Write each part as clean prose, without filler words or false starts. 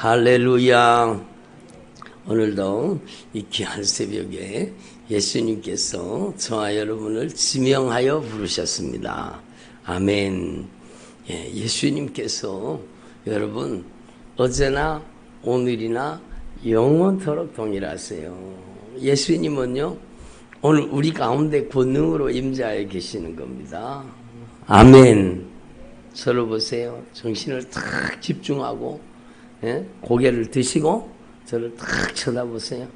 할렐루야. 오늘도 이 귀한 새벽에 예수님께서 저와 여러분을 지명하여 부르셨습니다. 아멘. 예수님께서 여러분 어제나 오늘이나 영원토록 동일하세요. 예수님은요 오늘 우리 가운데 권능으로 임재하여 계시는 겁니다. 아멘. 저를 보세요. 정신을 탁 집중하고 고개를 드시고 저를 탁 쳐다보세요.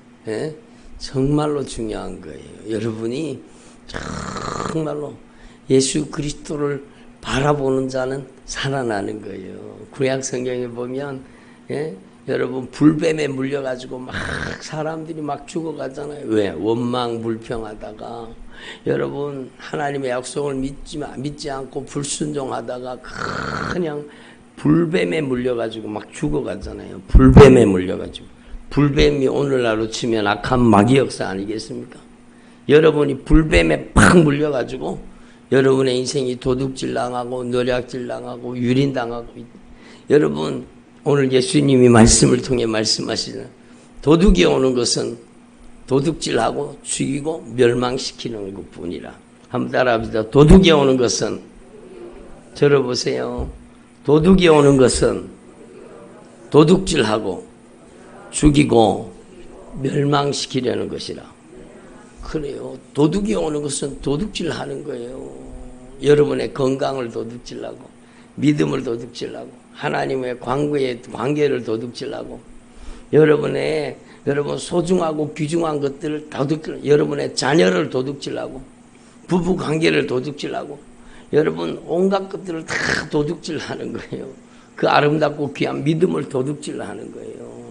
정말로 중요한 거예요. 여러분이 정말로 예수 그리스도를 바라보는 자는 살아나는 거예요. 구약 성경에 보면 여러분 불뱀에 물려가지고 막 사람들이 막 죽어가잖아요. 왜? 원망 불평하다가 여러분 하나님의 약속을 믿지 않고 불순종하다가 그냥 불뱀에 물려가지고 막 죽어가잖아요. 불뱀에 물려가지고. 불뱀이 오늘날로 치면 악한 마귀 역사 아니겠습니까? 여러분이 불뱀에 팍 물려가지고 여러분의 인생이 도둑질 당하고 노략질 당하고 유린 당하고 여러분 오늘 예수님이 말씀을 통해 말씀하시는 도둑이 오는 것은 도둑질하고 죽이고 멸망시키는 것뿐이라. 한번 따라합시다. 도둑이 오는 것은 저를 보세요. 도둑이 오는 것은 도둑질하고 죽이고 멸망시키려는 것이라. 그래요. 도둑이 오는 것은 도둑질하는 거예요. 여러분의 건강을 도둑질하고 믿음을 도둑질하고 하나님의 관계를 도둑질하고 여러분 소중하고 귀중한 것들을 도둑질, 여러분의 자녀를 도둑질하고 부부 관계를 도둑질하고 여러분 온갖 것들을 다 도둑질하는 거예요. 그 아름답고 귀한 믿음을 도둑질하는 거예요.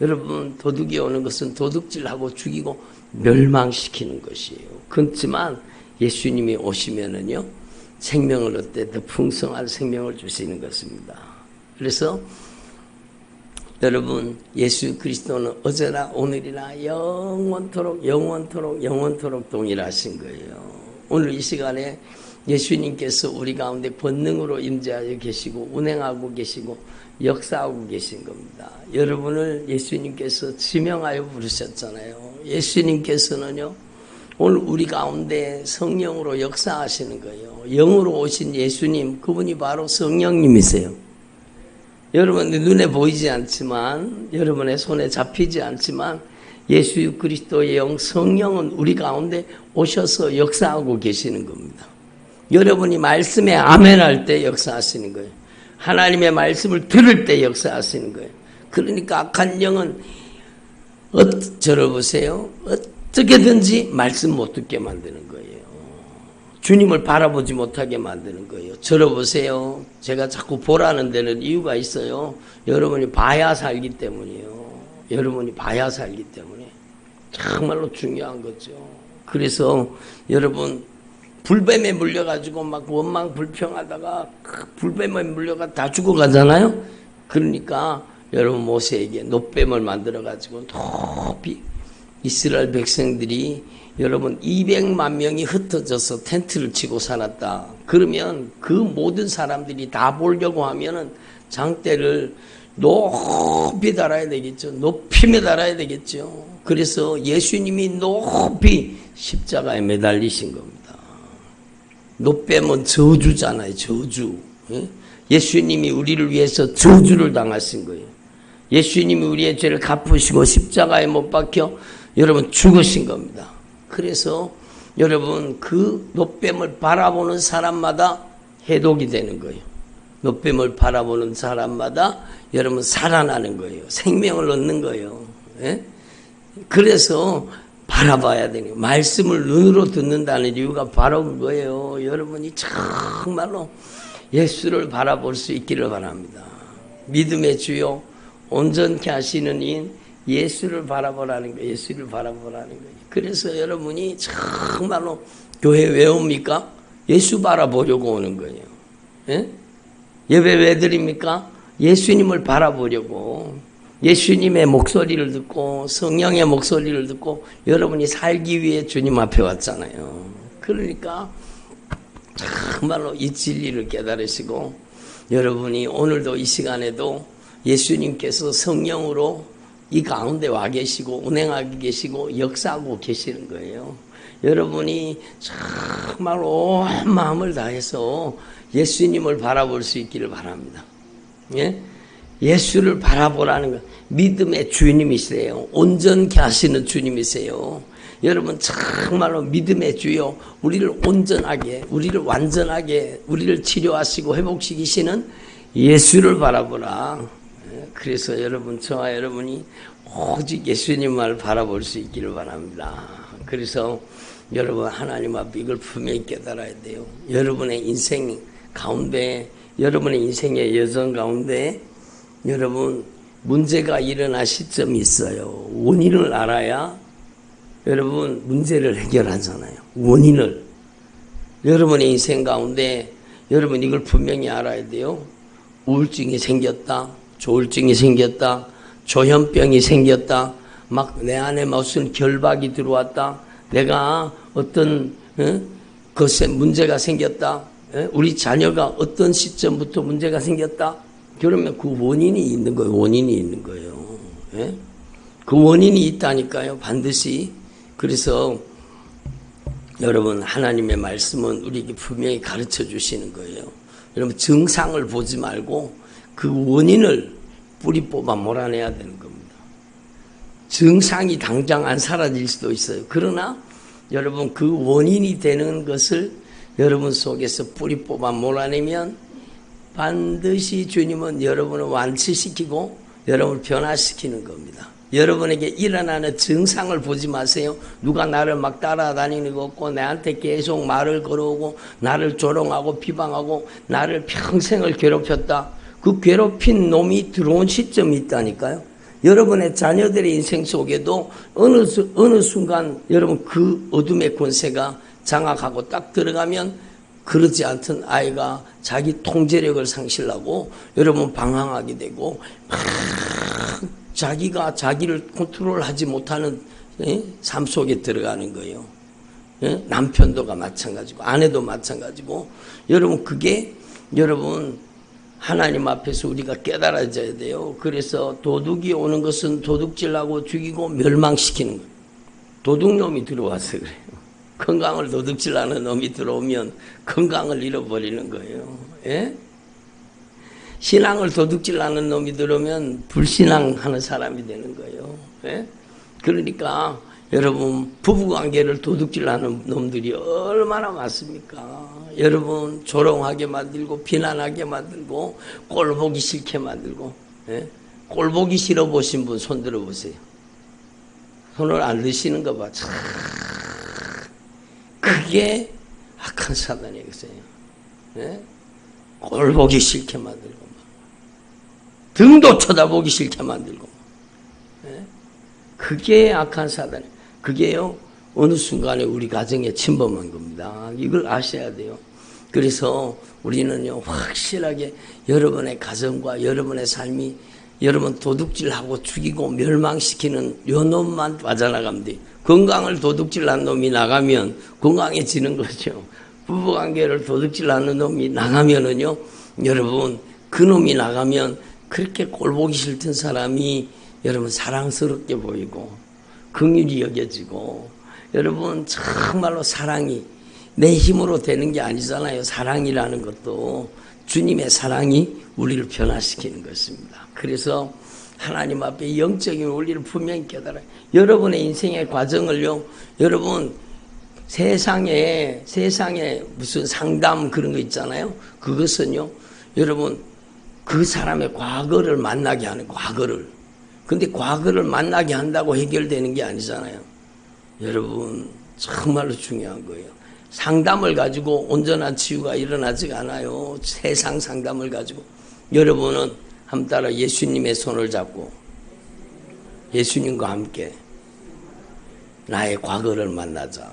여러분 도둑이 오는 것은 도둑질하고 죽이고 멸망시키는 것이에요. 그렇지만 예수님이 오시면은요 생명을 얻되 더 풍성한 생명을 주시는 것입니다. 그래서 여러분 예수 그리스도는 어제나 오늘이나 영원토록 동일하신 거예요. 오늘 이 시간에 예수님께서 우리 가운데 권능으로 임재하여 계시고 운행하고 계시고 역사하고 계신 겁니다. 여러분을 예수님께서 지명하여 부르셨잖아요. 예수님께서는요 오늘 우리 가운데 성령으로 역사하시는 거예요. 영으로 오신 예수님, 그분이 바로 성령님이세요. 여러분의 눈에 보이지 않지만 여러분의 손에 잡히지 않지만 예수 그리스도의 영 성령은 우리 가운데 오셔서 역사하고 계시는 겁니다. 여러분이 말씀에 아멘할 때 역사하시는 거예요. 하나님의 말씀을 들을 때 역사하시는 거예요. 그러니까 악한 영은 저를 보세요. 어떻게든지 말씀 못 듣게 만드는 거예요. 주님을 바라보지 못하게 만드는 거예요. 저를 보세요. 제가 자꾸 보라는 데는 이유가 있어요. 여러분이 봐야 살기 때문이에요. 여러분이 봐야 살기 때문에 정말로 중요한 거죠. 그래서 여러분 불뱀에 물려가지고 막 원망 불평하다가 불뱀에 물려가 다 죽어가잖아요. 그러니까 여러분 모세에게 놋뱀을 만들어가지고 높이 이스라엘 백성들이 여러분 200만 명이 흩어져서 텐트를 치고 살았다. 그러면 그 모든 사람들이 다 보려고 하면은 장대를 높이 달아야 되겠죠. 높이 매달아야 되겠죠. 그래서 예수님이 높이 십자가에 매달리신 겁니다. 놋뱀은 저주잖아요. 저주. 예수님이 우리를 위해서 저주를 당하신 거예요. 예수님이 우리의 죄를 갚으시고 십자가에 못 박혀 여러분 죽으신 겁니다. 그래서 여러분 그 놋뱀을 바라보는 사람마다 해독이 되는 거예요. 놋뱀을 바라보는 사람마다 여러분 살아나는 거예요. 생명을 얻는 거예요. 그래서 바라봐야 되는 거예요. 말씀을 눈으로 듣는다는 이유가 바로 그거예요. 여러분이 정말로 예수를 바라볼 수 있기를 바랍니다. 믿음의 주요 온전케 하시는 인 예수를 바라보라는 거예요. 예수를 바라보라는 거예요. 그래서 여러분이 정말로 교회 왜 옵니까? 예수 바라보려고 오는 거예요. 예배 왜 드립니까? 예수님을 바라보려고. 예수님의 목소리를 듣고 성령의 목소리를 듣고 여러분이 살기 위해 주님 앞에 왔잖아요. 그러니까 정말로 이 진리를 깨달으시고 여러분이 오늘도 이 시간에도 예수님께서 성령으로 이 가운데 와 계시고 운행하고 계시고 역사하고 계시는 거예요. 여러분이 정말 온 마음을 다해서 예수님을 바라볼 수 있기를 바랍니다. 예? 예수를 바라보라는 것. 믿음의 주님이세요. 온전케 하시는 주님이세요. 여러분 정말로 믿음의 주요, 우리를 온전하게, 우리를 완전하게, 우리를 치료하시고 회복시키시는 예수를 바라보라. 그래서 여러분, 저와 여러분이 오직 예수님을 바라볼 수 있기를 바랍니다. 그래서 여러분 하나님 앞에 이걸 분명히 깨달아야 돼요. 여러분의 인생 가운데, 여러분의 인생의 여정 가운데 여러분 문제가 일어날 시점이 있어요. 원인을 알아야 여러분 문제를 해결하잖아요. 원인을. 여러분의 인생 가운데 여러분 이걸 분명히 알아야 돼요. 우울증이 생겼다, 조울증이 생겼다, 조현병이 생겼다, 막 내 안에 무슨 결박이 들어왔다, 내가 어떤 것에 문제가 생겼다, 우리 자녀가 어떤 시점부터 문제가 생겼다. 그러면 그 원인이 있는 거예요. 원인이 있는 거예요. 그 원인이 있다니까요. 반드시. 그래서 여러분 하나님의 말씀은 우리에게 분명히 가르쳐 주시는 거예요. 여러분 증상을 보지 말고 그 원인을 뿌리 뽑아 몰아내야 되는 겁니다. 증상이 당장 안 사라질 수도 있어요. 그러나 여러분 그 원인이 되는 것을 여러분 속에서 뿌리 뽑아 몰아내면 반드시 주님은 여러분을 완치시키고 여러분을 변화시키는 겁니다. 여러분에게 일어나는 증상을 보지 마세요. 누가 나를 막 따라다니는 거 없고 나한테 계속 말을 걸어오고 나를 조롱하고 비방하고 나를 평생을 괴롭혔다. 그 괴롭힌 놈이 들어온 시점이 있다니까요. 여러분의 자녀들의 인생 속에도 어느 순간 여러분 그 어둠의 권세가 장악하고 딱 들어가면 그러지 않던 아이가 자기 통제력을 상실하고 여러분 방황하게 되고 자기가 자기를 컨트롤하지 못하는 삶 속에 들어가는 거예요. 남편도가 마찬가지고 아내도 마찬가지고 여러분 그게 여러분 하나님 앞에서 우리가 깨달아져야 돼요. 그래서 도둑이 오는 것은 도둑질하고 죽이고 멸망시키는 거예요. 도둑놈이 들어와서 그래요. 건강을 도둑질하는 놈이 들어오면 건강을 잃어버리는 거예요. 예? 신앙을 도둑질하는 놈이 들어오면 불신앙하는 사람이 되는 거예요. 예? 그러니까 여러분 부부관계를 도둑질하는 놈들이 얼마나 많습니까? 여러분 조롱하게 만들고 비난하게 만들고 꼴보기 싫게 만들고. 예? 꼴보기 싫어 보신 분 손 들어보세요. 손을 안 드시는 거 봐. 참 그게 악한 사단이겠어요. 예? 꼴보기 싫게 만들고 등도 쳐다보기 싫게 만들고. 예? 그게 악한 사단. 그게요 어느 순간에 우리 가정에 침범한 겁니다. 이걸 아셔야 돼요. 그래서 우리는요 확실하게 여러분의 가정과 여러분의 삶이 여러분 도둑질하고 죽이고 멸망시키는 요 놈만 빠져나가면 돼요. 건강을 도둑질한 놈이 나가면 건강해지는 거죠. 부부관계를 도둑질하는 놈이 나가면은요 여러분 그 놈이 나가면 그렇게 꼴보기 싫던 사람이 여러분 사랑스럽게 보이고 긍휼히 여겨지고 여러분 정말로 사랑이 내 힘으로 되는 게 아니잖아요. 사랑이라는 것도 주님의 사랑이 우리를 변화시키는 것입니다. 그래서 하나님 앞에 영적인 원리를 분명히 깨달아요. 여러분의 인생의 과정을요 여러분 세상에 무슨 상담 그런 거 있잖아요. 그것은요 여러분 그 사람의 과거를 만나게 하는 과거를. 근데 과거를 만나게 한다고 해결되는 게 아니잖아요. 여러분 정말로 중요한 거예요. 상담을 가지고 온전한 치유가 일어나지가 않아요. 세상 상담을 가지고. 여러분은 한 따라 예수님의 손을 잡고 예수님과 함께 나의 과거를 만나자.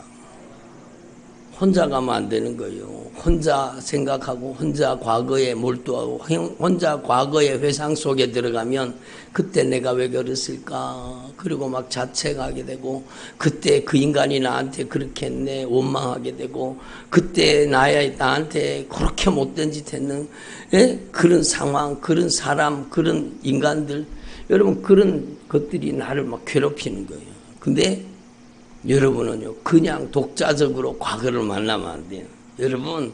혼자 가면 안 되는 거예요. 혼자 생각하고 혼자 과거에 몰두하고 혼자 과거의 회상 속에 들어가면 그때 내가 왜 그랬을까? 그리고 막 자책하게 되고 그때 그 인간이 나한테 그렇게 했네 원망하게 되고 그때 나한테 그렇게 못된 짓 했는 그런 상황, 그런 사람, 그런 인간들 여러분 그런 것들이 나를 막 괴롭히는 거예요. 근데 여러분은요 그냥 독자적으로 과거를 만나면 안 돼요. 여러분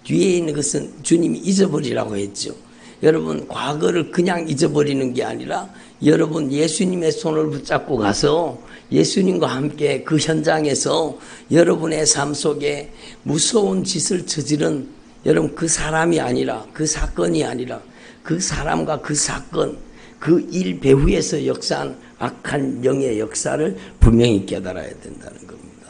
뒤에 있는 것은 주님이 잊어버리라고 했죠. 여러분 과거를 그냥 잊어버리는 게 아니라 여러분 예수님의 손을 붙잡고 가서 예수님과 함께 그 현장에서 여러분의 삶 속에 무서운 짓을 저지른 여러분 그 사람이 아니라 그 사건이 아니라 그 사람과 그 사건 그 일 배후에서 역사한 악한 영의 역사를 분명히 깨달아야 된다는 겁니다.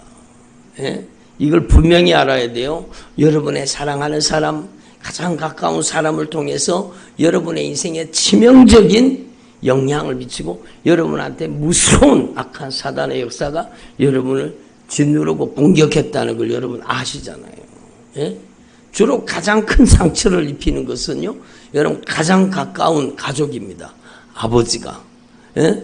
예? 이걸 분명히 알아야 돼요. 여러분의 사랑하는 사람, 가장 가까운 사람을 통해서 여러분의 인생에 치명적인 영향을 미치고 여러분한테 무서운 악한 사단의 역사가 여러분을 짓누르고 공격했다는 걸 여러분 아시잖아요. 예? 주로 가장 큰 상처를 입히는 것은요, 여러분 가장 가까운 가족입니다. 아버지가, 예?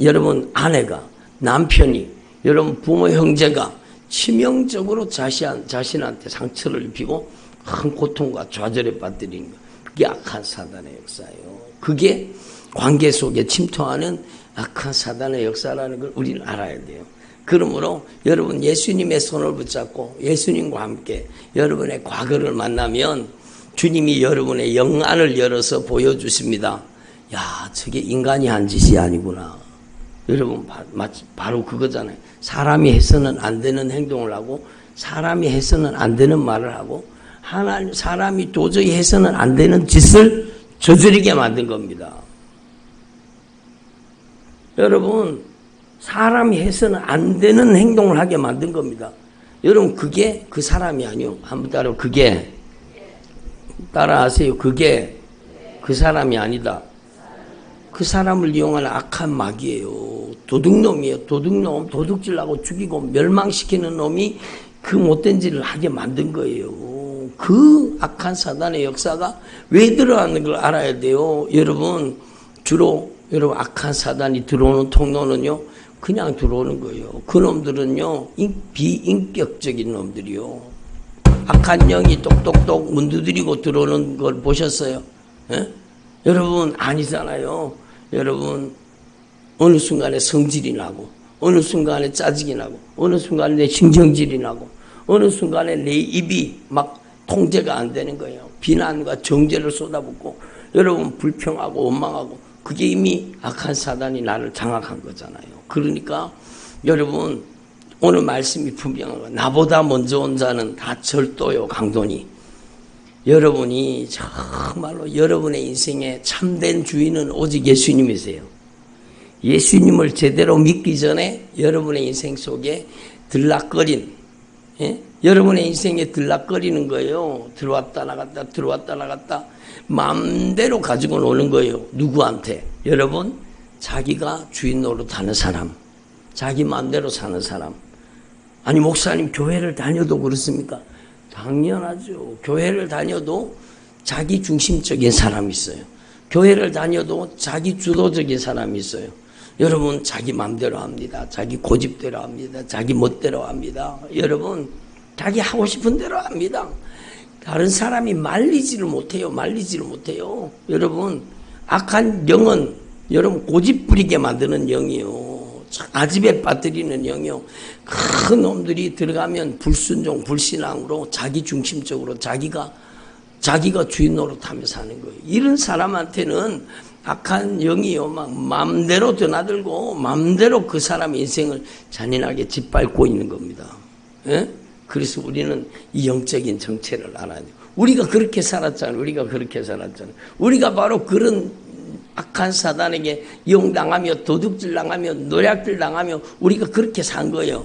여러분 아내가, 남편이, 여러분 부모 형제가 치명적으로 자신한테 상처를 입히고 큰 고통과 좌절에 빠뜨리는 것. 그게 악한 사단의 역사예요. 그게 관계 속에 침투하는 악한 사단의 역사라는 걸 우리는 알아야 돼요. 그러므로 여러분 예수님의 손을 붙잡고 예수님과 함께 여러분의 과거를 만나면 주님이 여러분의 영안을 열어서 보여주십니다. 야, 저게 인간이 한 짓이 아니구나. 여러분 바로 그거잖아요. 사람이 해서는 안 되는 행동을 하고 사람이 해서는 안 되는 말을 하고 사람이 도저히 해서는 안 되는 짓을 저지르게 만든 겁니다. 여러분 사람이 해서는 안 되는 행동을 하게 만든 겁니다. 여러분 그게 그 사람이 아니요. 한번 따라하세요. 그게 그 사람이 아니다. 그 사람을 이용하는 악한 마귀예요. 도둑놈이에요. 도둑놈, 도둑질하고 죽이고 멸망시키는 놈이 그 못된 짓을 하게 만든 거예요. 그 악한 사단의 역사가 왜 들어가는 걸 알아야 돼요. 여러분 주로 여러분 악한 사단이 들어오는 통로는요 그냥 들어오는 거예요. 그 놈들은요 비인격적인 놈들이요. 악한 영이 똑똑똑 문 두드리고 들어오는 걸 보셨어요? 예? 여러분 아니잖아요. 여러분 어느 순간에 성질이 나고 어느 순간에 짜증이 나고 어느 순간에 내 신경질이 나고 어느 순간에 내 입이 막 통제가 안 되는 거예요. 비난과 정죄를 쏟아붓고 여러분 불평하고 원망하고 그게 이미 악한 사단이 나를 장악한 거잖아요. 그러니까 여러분 오늘 말씀이 분명한 거예요. 나보다 먼저 온 자는 다 절도요 강도니. 여러분이 정말로 여러분의 인생의 참된 주인은 오직 예수님이세요. 예수님을 제대로 믿기 전에 여러분의 인생 속에 들락거린 여러분의 인생에 들락거리는 거예요. 들어왔다 나갔다 들어왔다 나갔다 마음대로 가지고 노는 거예요. 누구한테? 여러분 자기가 주인 노릇하는 사람, 자기 마음대로 사는 사람. 아니 목사님 교회를 다녀도 그렇습니까? 당연하죠. 교회를 다녀도 자기 중심적인 사람이 있어요. 교회를 다녀도 자기 주도적인 사람이 있어요. 여러분 자기 마음대로 합니다. 자기 고집대로 합니다. 자기 멋대로 합니다. 여러분 자기 하고 싶은 대로 합니다. 다른 사람이 말리지를 못해요. 여러분 악한 영은 여러분 고집 부리게 만드는 영이요. 아집에 빠뜨리는 영이요. 큰 놈들이 들어가면 불순종, 불신앙으로 자기 중심적으로 자기가 주인 노릇하며 사는 거예요. 이런 사람한테는 악한 영이요. 막 마음대로 드나들고 마음대로 그 사람의 인생을 잔인하게 짓밟고 있는 겁니다. 예? 그래서 우리는 이 영적인 정체를 알아야 돼요. 우리가 그렇게 살았잖아요. 우리가 바로 그런 악한 사단에게 이용당하며 도둑질 당하며 노략질 당하며 우리가 그렇게 산 거예요.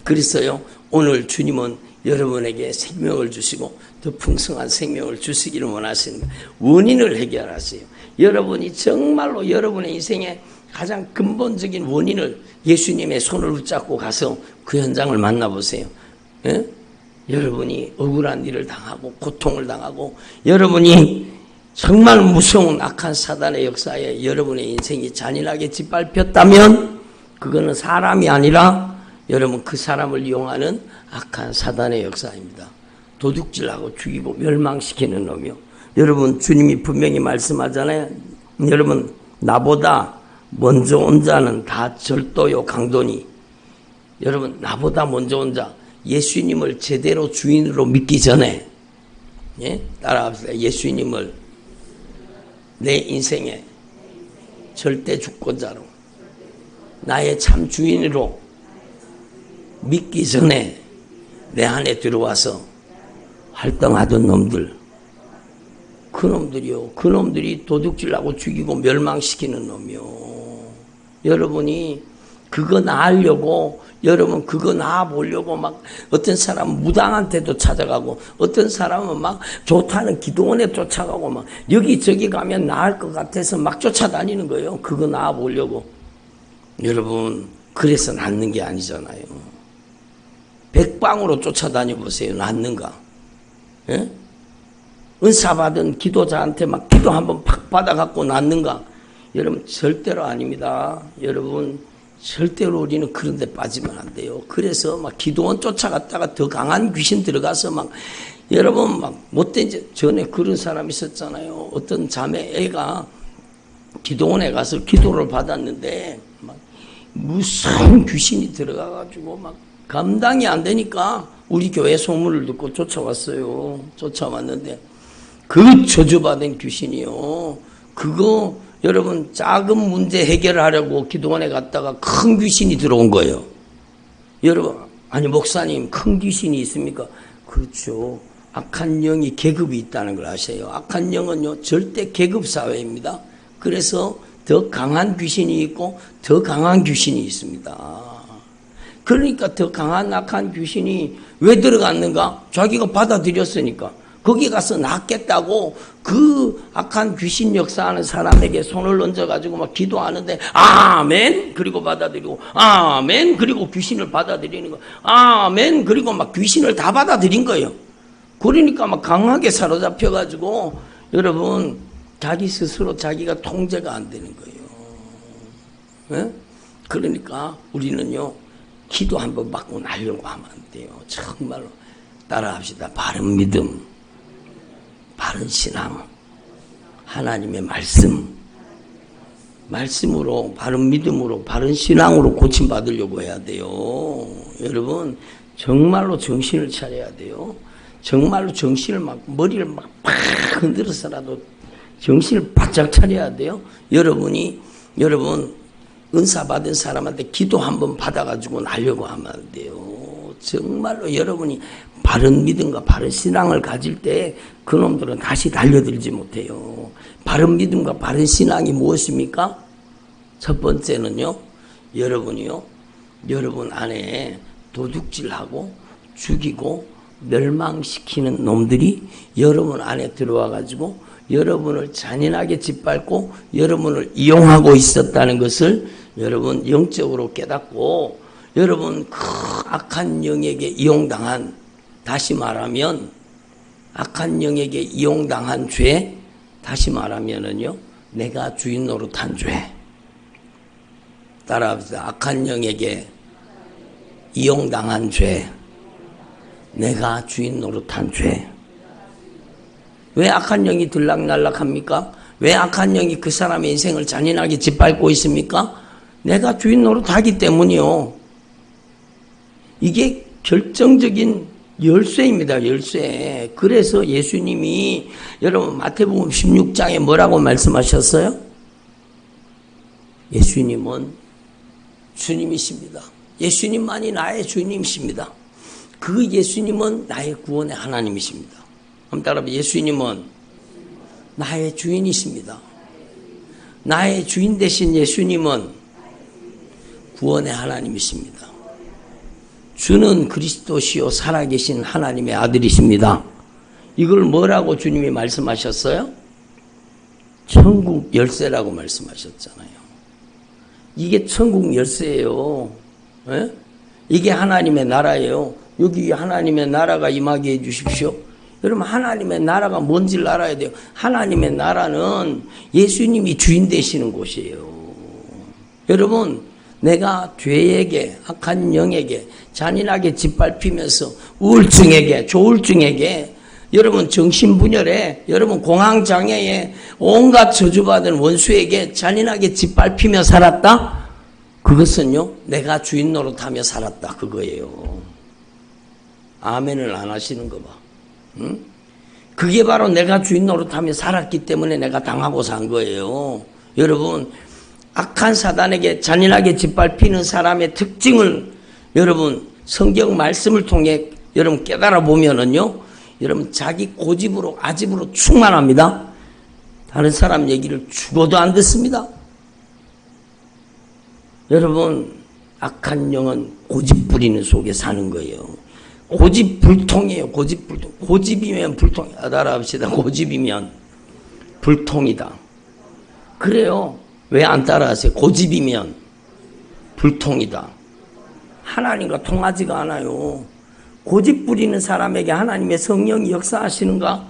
그래서요 오늘 주님은 여러분에게 생명을 주시고 더 풍성한 생명을 주시기를 원하시는 거예요. 원인을 해결하세요. 여러분이 정말로 여러분의 인생의 가장 근본적인 원인을 예수님의 손을 붙잡고 가서 그 현장을 만나보세요. 예? 여러분이 억울한 일을 당하고 고통을 당하고 여러분이 정말 무서운 악한 사단의 역사에 여러분의 인생이 잔인하게 짓밟혔다면 그거는 사람이 아니라 여러분 그 사람을 이용하는 악한 사단의 역사입니다. 도둑질하고 죽이고 멸망시키는 놈이요. 여러분 주님이 분명히 말씀하잖아요. 여러분 나보다 먼저 온 자는 다 절도요 강도니. 여러분 나보다 먼저 온 자 예수님을 제대로 주인으로 믿기 전에 따라합시다. 예수님을 내 인생의 절대 주권자로 나의 참 주인으로 믿기 전에 내 안에 들어와서 활동하던 놈들, 그놈들이요. 그놈들이 도둑질하고 죽이고 멸망시키는 놈이요. 여러분이 그거 나으려고 여러분 그거 나아보려고 막 어떤 사람은 무당한테도 찾아가고 어떤 사람은 막 좋다는 기도원에 쫓아가고 막 여기저기 가면 나을 것 같아서 막 쫓아다니는 거예요. 그거 나아보려고. 여러분 그래서 낫는 게 아니잖아요. 백방으로 쫓아다녀 보세요. 낫는가? 예? 은사 받은 기도자한테 막 기도 한번 팍 받아갖고 낫는가? 여러분 절대로 아닙니다. 여러분 절대로 우리는 그런 데 빠지면 안 돼요. 그래서 막 기도원 쫓아갔다가 더 강한 귀신 들어가서 막 여러분 막 못된 전에 그런 사람 있었잖아요. 어떤 자매 애가 기도원에 가서 기도를 받았는데 막 무서운 귀신이 들어가가지고 막 감당이 안 되니까 우리 교회 소문을 듣고 쫓아왔어요. 쫓아왔는데 그 저주받은 귀신이요. 그거 여러분 작은 문제 해결하려고 기도원에 갔다가 큰 귀신이 들어온 거예요. 여러분 아니 목사님 큰 귀신이 있습니까? 그렇죠. 악한 영이 계급이 있다는 걸 아세요. 악한 영은요 절대 계급 사회입니다. 그래서 더 강한 귀신이 있고 더 강한 귀신이 있습니다. 그러니까 더 강한 악한 귀신이 왜 들어갔는가? 자기가 받아들였으니까. 거기 가서 낫겠다고 그 악한 귀신 역사하는 사람에게 손을 얹어가지고 막 기도하는데 아멘 그리고 받아들이고 아멘 그리고 귀신을 받아들이는 거 아멘 그리고 막 귀신을 다 받아들인 거예요. 그러니까 막 강하게 사로잡혀가지고 여러분 자기 스스로 자기가 통제가 안 되는 거예요. 네? 그러니까 우리는요 기도 한번 받고 나려고 하면 안 돼요. 정말로 따라합시다. 바른 믿음, 바른 신앙, 하나님의 말씀으로 바른 믿음으로 바른 신앙으로 고침받으려고 해야 돼요. 여러분 정말로 정신을 차려야 돼요. 정말로 정신을 막 머리를 막 흔들어서라도 정신을 바짝 차려야 돼요. 여러분 은사 받은 사람한테 기도 한번 받아가지고 나려고 하면 안 돼요. 정말로 여러분이 바른 믿음과 바른 신앙을 가질 때 그놈들은 다시 달려들지 못해요. 바른 믿음과 바른 신앙이 무엇입니까? 첫 번째는요, 여러분 안에 도둑질하고 죽이고 멸망시키는 놈들이 여러분 안에 들어와가지고 여러분을 잔인하게 짓밟고 여러분을 이용하고 있었다는 것을 여러분 영적으로 깨닫고 여러분 그 악한 영에게 이용당한, 다시 말하면 악한 영에게 이용당한 죄, 다시 말하면은요 내가 주인 노릇한 죄. 따라합시다. 악한 영에게 이용당한 죄, 내가 주인 노릇한 죄. 왜 악한 영이 들락날락합니까? 왜 악한 영이 그 사람의 인생을 잔인하게 짓밟고 있습니까? 내가 주인 노릇하기 때문이요. 이게 결정적인 열쇠입니다. 열쇠. 그래서 예수님이 여러분 마태복음 16장에 뭐라고 말씀하셨어요? 예수님은 주님이십니다. 예수님만이 나의 주님이십니다. 그 예수님은 나의 구원의 하나님이십니다. 한번 따라해보세요. 예수님은 나의 주인이십니다. 나의 주인 되신 예수님은 구원의 하나님이십니다. 주는 그리스도시요 살아계신 하나님의 아들이십니다. 이걸 뭐라고 주님이 말씀하셨어요? 천국 열쇠라고 말씀하셨잖아요. 이게 천국 열쇠예요. 에? 이게 하나님의 나라예요. 여기 하나님의 나라가 임하게 해주십시오. 여러분, 하나님의 나라가 뭔지를 알아야 돼요. 하나님의 나라는 예수님이 주인 되시는 곳이에요. 여러분, 내가 죄에게, 악한 영에게 잔인하게 짓밟히면서 우울증에게, 조울증에게, 여러분 정신분열에, 여러분 공황장애에, 온갖 저주받은 원수에게 잔인하게 짓밟히며 살았다? 그것은요, 내가 주인 노릇하며 살았다, 그거예요. 아멘을 안 하시는 거 봐. 응? 그게 바로 내가 주인 노릇하며 살았기 때문에 내가 당하고 산 거예요. 여러분, 악한 사단에게 잔인하게 짓밟히는 사람의 특징을 여러분 성경 말씀을 통해 여러분 깨달아 보면은요, 여러분 자기 고집으로 아집으로 충만합니다. 다른 사람 얘기를 죽어도 안 듣습니다. 여러분, 악한 영은 고집 부리는 속에 사는 거예요. 고집 불통이에요. 고집 불통. 고집이면 불통. 따라합시다. 고집이면 불통이다. 그래요. 왜 안 따라하세요? 고집이면 불통이다. 하나님과 통하지가 않아요. 고집 부리는 사람에게 하나님의 성령이 역사하시는가?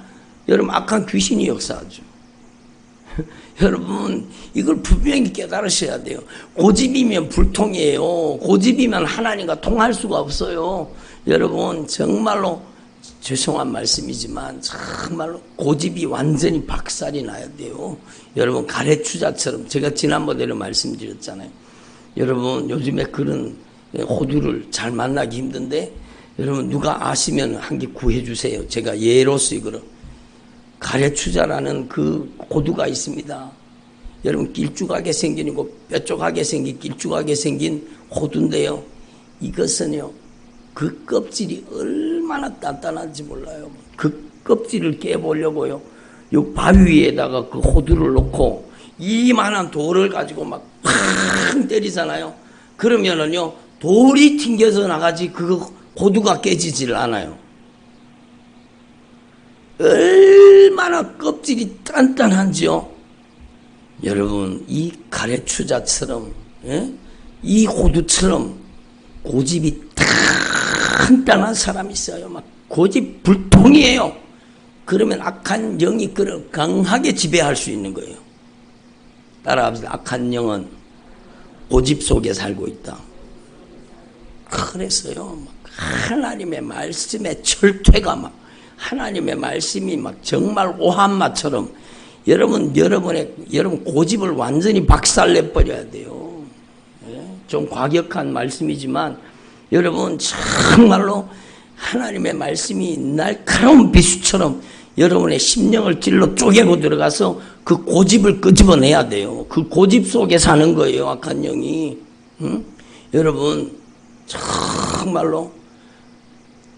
여러분, 악한 귀신이 역사하죠. 여러분, 이걸 분명히 깨달으셔야 돼요. 고집이면 불통이에요. 고집이면 하나님과 통할 수가 없어요. 여러분, 정말로 죄송한 말씀이지만 정말로 고집이 완전히 박살이 나야 돼요. 여러분, 가래추자처럼 제가 지난번에도 말씀드렸잖아요. 여러분, 요즘에 그런 호두를 잘 만나기 힘든데 여러분 누가 아시면 한 개 구해주세요. 제가 예로서 이거를. 가래추자라는 그 호두가 있습니다. 여러분, 길쭉하게 생긴 거, 뾰족하게 생긴 길쭉하게 생긴 호두인데요, 이것은요 그 껍질이 얼마나 단단한지 몰라요. 그 껍질을 깨보려고요, 요 바위 위에다가 그 호두를 놓고 이만한 돌을 가지고 막 팡 때리잖아요. 그러면은요 돌이 튕겨서 나가지 그 호두가 깨지질 않아요. 얼마나 껍질이 단단한지요. 여러분, 이 가래추자처럼, 예? 이 호두처럼 고집이 단단한 사람이 있어요. 막 고집 불통이에요. 그러면 악한 영이 그를 강하게 지배할 수 있는 거예요. 따라합시다. 악한 영은 고집 속에 살고 있다. 그래서요, 막 하나님의 말씀의 철퇴가 막 하나님의 말씀이 막 정말 오한마처럼 여러분 고집을 완전히 박살내 버려야 돼요. 예? 좀 과격한 말씀이지만 여러분 정말로 하나님의 말씀이 날카로운 비수처럼 여러분의 심령을 찔러 쪼개고 들어가서 그 고집을 끄집어내야 돼요. 그 고집 속에 사는 거예요, 악한 영이. 응? 여러분 정말로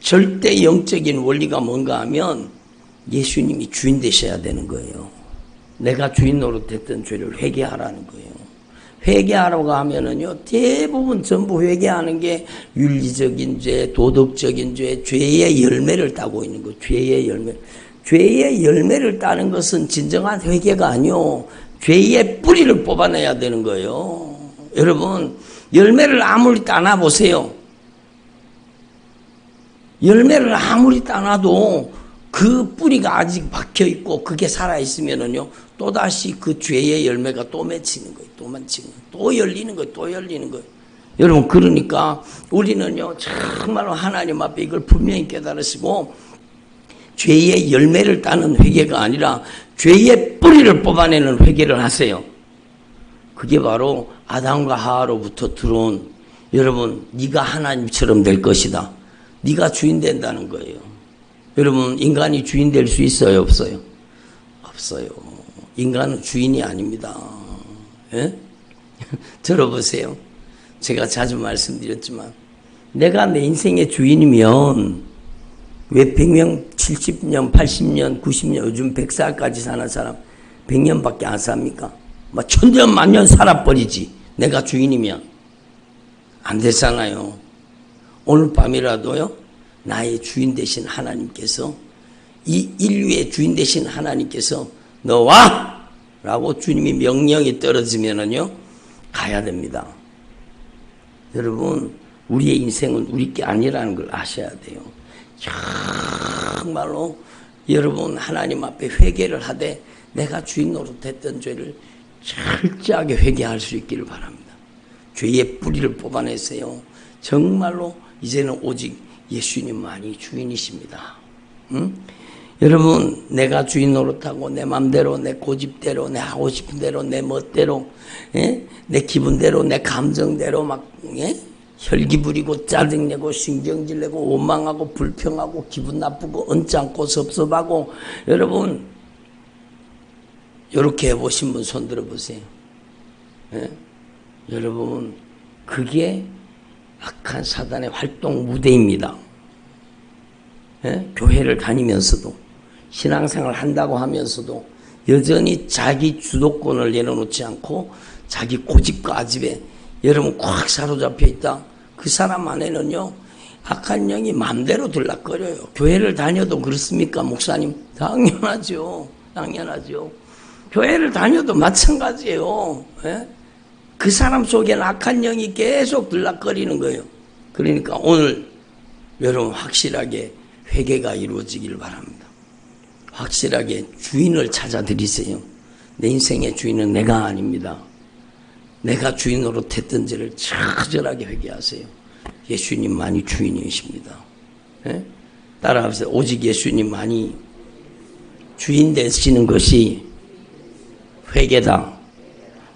절대 영적인 원리가 뭔가 하면 예수님이 주인 되셔야 되는 거예요. 내가 주인 노릇했던 죄를 회개하라는 거예요. 회개하라고 하면은요, 대부분 전부 회개하는 게 윤리적인 죄, 도덕적인 죄, 죄의 열매를 따고 있는 거예요. 죄의 열매. 죄의 열매를 따는 것은 진정한 회개가 아니요, 죄의 뿌리를 뽑아내야 되는 거예요. 여러분, 열매를 아무리 따나 보세요. 열매를 아무리 따놔도 그 뿌리가 아직 박혀있고 그게 살아있으면은요, 또다시 그 죄의 열매가 또 맺히는 거예요. 또 맺히는 거예요. 또 열리는 거예요. 또 열리는 거예요. 여러분, 그러니까 우리는요, 정말로 하나님 앞에 이걸 분명히 깨달으시고, 죄의 열매를 따는 회개가 아니라 죄의 뿌리를 뽑아내는 회개를 하세요. 그게 바로 아담과 하와로부터 들어온, 여러분, 네가 하나님처럼 될 것이다. 네가 주인 된다는 거예요. 여러분, 인간이 주인 될 수 있어요, 없어요? 없어요. 인간은 주인이 아닙니다. 예? 들어보세요. 제가 자주 말씀드렸지만 내가 내 인생의 주인이면 왜 100년, 70년, 80년, 90년, 요즘 100살까지 사는 사람 100년밖에 안 삽니까? 막 천년 만년 살아버리지. 내가 주인이면 안 되잖아요. 오늘 밤이라도요, 나의 주인 되신 하나님께서, 이 인류의 주인 되신 하나님께서 너 와! 라고 주님이 명령이 떨어지면은요, 가야 됩니다. 여러분, 우리의 인생은 우리 게 아니라는 걸 아셔야 돼요. 정말로 여러분 하나님 앞에 회개를 하되 내가 주인 노릇했던 죄를 철저하게 회개할 수 있기를 바랍니다. 죄의 뿌리를 뽑아내세요. 정말로 이제는 오직 예수님만이 주인이십니다. 응? 여러분 내가 주인 노릇하고 내 맘대로 내 고집대로 내 하고 싶은 대로 내 멋대로 내 기분대로 내 감정대로 막 혈기 부리고 짜증내고 신경질내고 원망하고 불평하고 기분 나쁘고 언짢고 섭섭하고 여러분 이렇게 해보신 분 손 들어보세요. 여러분 그게 악한 사단의 활동 무대입니다. 교회를 다니면서도 신앙생활을 한다고 하면서도 여전히 자기 주도권을 내려놓지 않고 자기 고집과 아집에 여러분 꽉 사로잡혀 있다. 그 사람 안에는요 악한 영이 마음대로 들락거려요. 교회를 다녀도 그렇습니까 목사님? 당연하죠. 당연하죠. 교회를 다녀도 마찬가지예요. 그 사람 속에는 악한 영이 계속 들락거리는 거예요. 그러니까 오늘 여러분 확실하게 회개가 이루어지기를 바랍니다. 확실하게 주인을 찾아드리세요. 내 인생의 주인은 내가 아닙니다. 내가 주인 노릇했던 죄를 처절하게 회개하세요. 예수님만이 주인이십니다. 따라하세요. 오직 예수님만이 주인 되시는 것이 회개다.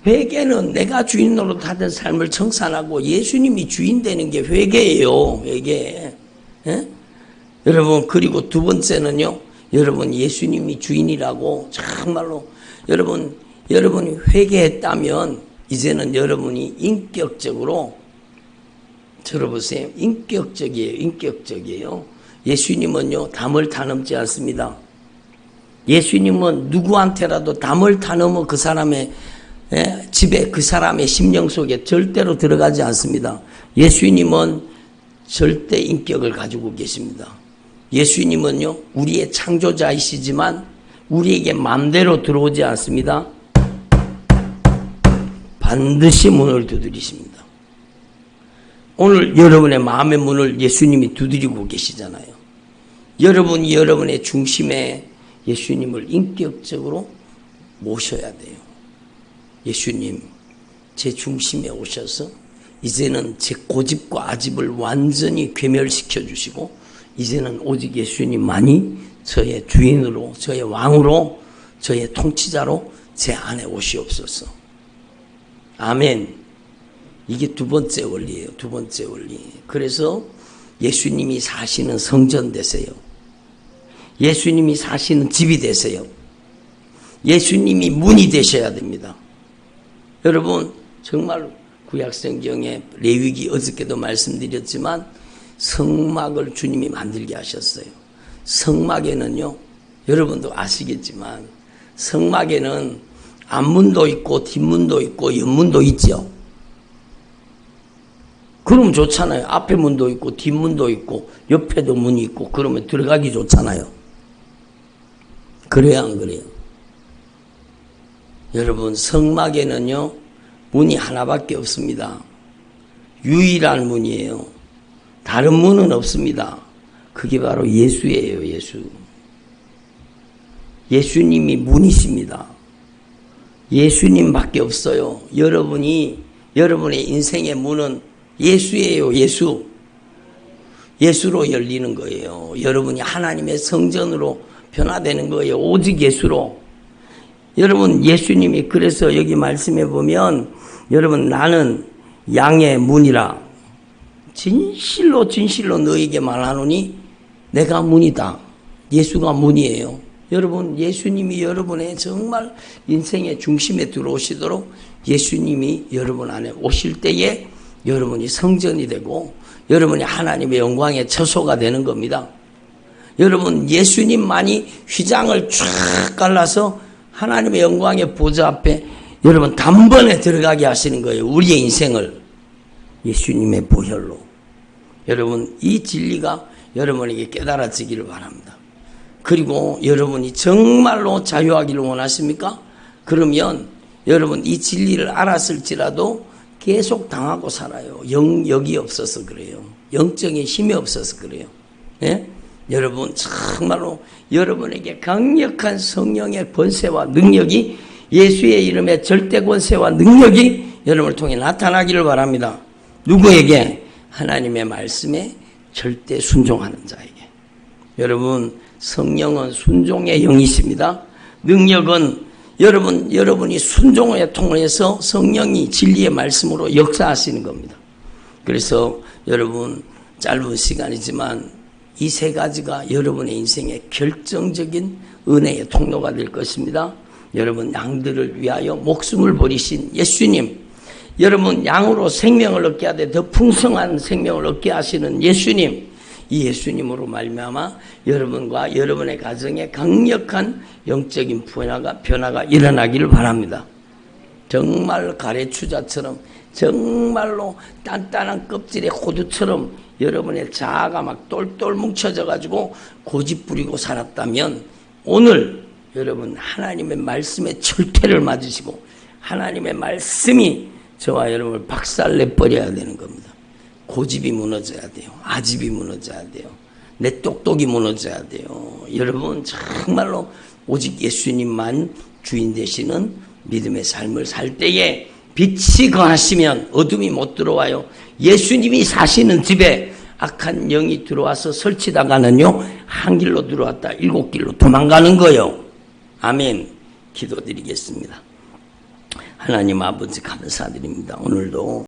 회개는 내가 주인 노릇하던 삶을 청산하고 예수님이 주인 되는 게 회개예요. 회개. 여러분 그리고 두 번째는요. 여러분 예수님이 주인이라고 정말로 여러분이 회개했다면 이제는 여러분이 인격적으로 들어보세요. 인격적이에요. 예수님은요 담을 타넘지 않습니다. 예수님은 누구한테라도 담을 타넘어 그 사람의 집에 그 사람의 심령 속에 절대로 들어가지 않습니다. 예수님은 절대 인격을 가지고 계십니다. 예수님은요 우리의 창조자이시지만 우리에게 마음대로 들어오지 않습니다. 반드시 문을 두드리십니다. 오늘 여러분의 마음의 문을 예수님이 두드리고 계시잖아요. 여러분이 여러분의 중심에 예수님을 인격적으로 모셔야 돼요. 예수님 제 중심에 오셔서 이제는 제 고집과 아집을 완전히 괴멸시켜 주시고 이제는 오직 예수님만이 저의 주인으로 저의 왕으로 저의 통치자로 제 안에 오시옵소서. 아멘. 이게 두 번째 원리예요. 두 번째 원리. 그래서 예수님이 사시는 성전 되세요. 예수님이 사시는 집이 되세요. 예수님이 문이 되셔야 됩니다. 여러분 정말 구약성경에 레위기 어저께도 말씀드렸지만 성막을 주님이 만들게 하셨어요. 성막에는요 여러분도 아시겠지만 성막에는 앞문도 있고 뒷문도 있고 옆문도 있죠. 그러면 좋잖아요. 앞에 문도 있고 뒷문도 있고 옆에도 문이 있고 그러면 들어가기 좋잖아요. 그래야 안 그래요? 여러분 성막에는요 문이 하나밖에 없습니다. 유일한 문이에요. 다른 문은 없습니다. 그게 바로 예수예요. 예수. 예수님이 문이십니다. 예수님밖에 없어요. 여러분의 인생의 문은 예수예요. 예수. 예수로 열리는 거예요. 여러분이 하나님의 성전으로 변화되는 거예요. 오직 예수로. 여러분 예수님이 그래서 여기 말씀해 보면 여러분 나는 양의 문이라 진실로 너에게 말하노니 내가 문이다. 예수가 문이에요. 여러분 예수님이 여러분의 정말 인생의 중심에 들어오시도록 예수님이 여러분 안에 오실 때에 여러분이 성전이 되고 여러분이 하나님의 영광의 처소가 되는 겁니다. 여러분 예수님만이 휘장을 쫙 갈라서 하나님의 영광의 보좌 앞에 여러분 단번에 들어가게 하시는 거예요. 우리의 인생을 예수님의 보혈로. 여러분 이 진리가 여러분에게 깨달아지기를 바랍니다. 그리고 여러분이 정말로 자유하기를 원하십니까? 그러면 여러분 이 진리를 알았을지라도 계속 당하고 살아요. 영역이 없어서 그래요. 영적인 힘이 없어서 그래요. 예? 여러분 정말로 여러분에게 강력한 성령의 권세와 능력이 예수의 이름의 절대 권세와 능력이 여러분을 통해 나타나기를 바랍니다. 누구에게? 하나님의 말씀에 절대 순종하는 자에게. 여러분 성령은 순종의 영이십니다. 능력은 여러분이 순종에 통해서 성령이 진리의 말씀으로 역사하시는 겁니다. 그래서 여러분 짧은 시간이지만 이 세 가지가 여러분의 인생의 결정적인 은혜의 통로가 될 것입니다. 여러분 양들을 위하여 목숨을 버리신 예수님, 여러분 양으로 생명을 얻게 하되 더 풍성한 생명을 얻게 하시는 예수님, 이 예수님으로 말미암아 여러분과 여러분의 가정에 강력한 영적인 변화가 일어나기를 바랍니다. 정말 가래추자처럼 정말로 단단한 껍질의 호두처럼 여러분의 자아가 막 똘똘 뭉쳐져 가지고 고집 부리고 살았다면 오늘 여러분 하나님의 말씀의 철퇴를 맞으시고 하나님의 말씀이 저와 여러분을 박살내 버려야 되는 겁니다. 고집이 무너져야 돼요. 아집이 무너져야 돼요. 내 똑똑이 무너져야 돼요. 여러분 정말로 오직 예수님만 주인 되시는 믿음의 삶을 살 때에 빛이 거하시면 어둠이 못 들어와요. 예수님이 사시는 집에 악한 영이 들어와서 설치다가는요 한 길로 들어왔다 7길로 도망가는 거예요. 아멘. 기도드리겠습니다. 하나님 아버지 감사드립니다. 오늘도